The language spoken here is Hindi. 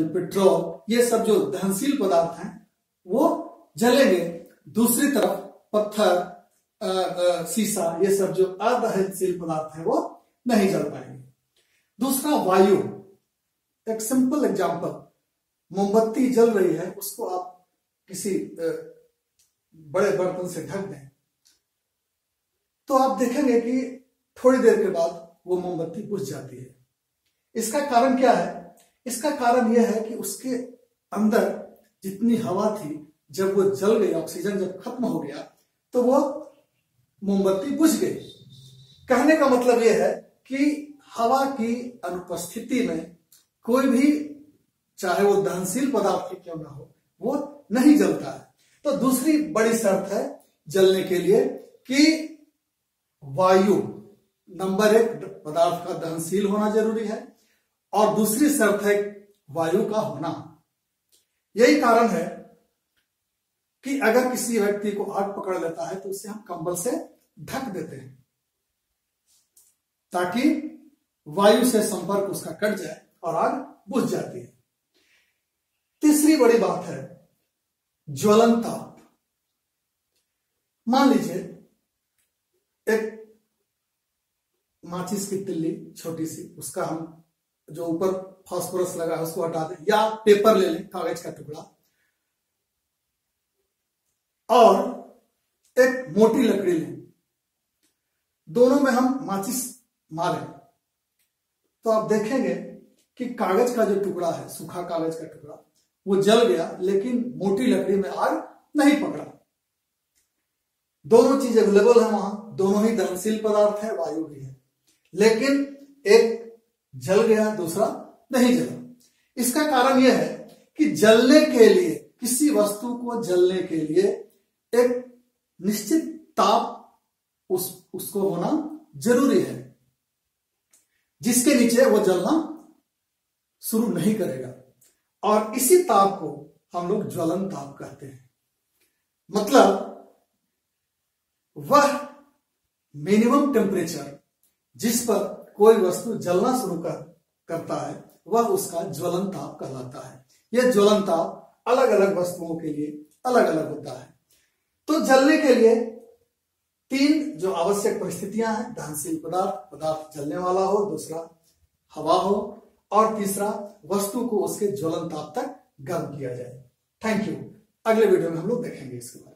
पेट्रोल, ये सब जो दहनशील पदार्थ हैं वो जलेंगे। दूसरी तरफ पत्थर, शीशा, ये सब जो अदहनशील पदार्थ हैं वो नहीं जल पाएंगे। दूसरा वायु, एक सिंपल एग्जांपल, मोमबत्ती जल रही है, उसको आप किसी बड़े बर्तन से ढक दें तो आप देखेंगे कि थोड़ी देर के बाद वो मोमबत्ती बुझ जाती है। इसका कारण क्या है? इसका कारण यह है कि उसके अंदर जितनी हवा थी, जब वो जल गई, ऑक्सीजन जब खत्म हो गया तो वो मोमबत्ती बुझ गई। कहने का मतलब यह है कि हवा की अनुपस्थिति में कोई भी, चाहे वो दहनशील पदार्थ क्यों ना हो, वो नहीं जलता है। तो दूसरी बड़ी शर्त है जलने के लिए कि वायु, नंबर एक, पदार्थ का दहनशील होना जरूरी है, और दूसरी शर्त है वायु का होना। यही कारण है कि अगर किसी व्यक्ति को आग पकड़ लेता है तो उसे हम कंबल से ढक देते हैं ताकि वायु से संपर्क उसका कट जाए और आग बुझ जाती है। तीसरी बड़ी बात है ज्वलन ताप। मान लीजिए एक माचिस की तिल्ली छोटी सी, उसका हम जो ऊपर फास्फोरस लगा है उसको हटा दें, या पेपर ले लें, कागज का टुकड़ा, और एक मोटी लकड़ी लें, दोनों में हम माचिस मारें तो आप देखेंगे कि कागज का जो टुकड़ा है, सूखा कागज का टुकड़ा, वो जल गया, लेकिन मोटी लकड़ी में आग नहीं पकड़ा। दोनों चीज अवेलेबल है वहां, दोनों ही दहनशील पदार्थ है, वायु भी है, लेकिन एक जल गया, दूसरा नहीं जला। इसका कारण यह है कि जलने के लिए, किसी वस्तु को जलने के लिए एक निश्चित ताप उसको होना जरूरी है, जिसके नीचे वो जलना शुरू नहीं करेगा, और इसी ताप को हम लोग ज्वलन ताप कहते हैं। मतलब वह मिनिमम टेम्परेचर जिस पर कोई वस्तु जलना शुरू करता है वह उसका ज्वलन ताप कहलाता है। यह ज्वलन ताप अलग अलग वस्तुओं के लिए अलग अलग होता है। तो जलने के लिए तीन जो आवश्यक परिस्थितियां हैं, दहनशील पदार्थ जलने वाला हो, दूसरा हवा हो, और तीसरा वस्तु को उसके ज्वलन ताप तक गर्म किया जाए। Thank you. अगले वीडियो में हम लोग देखेंगे इसके बाद।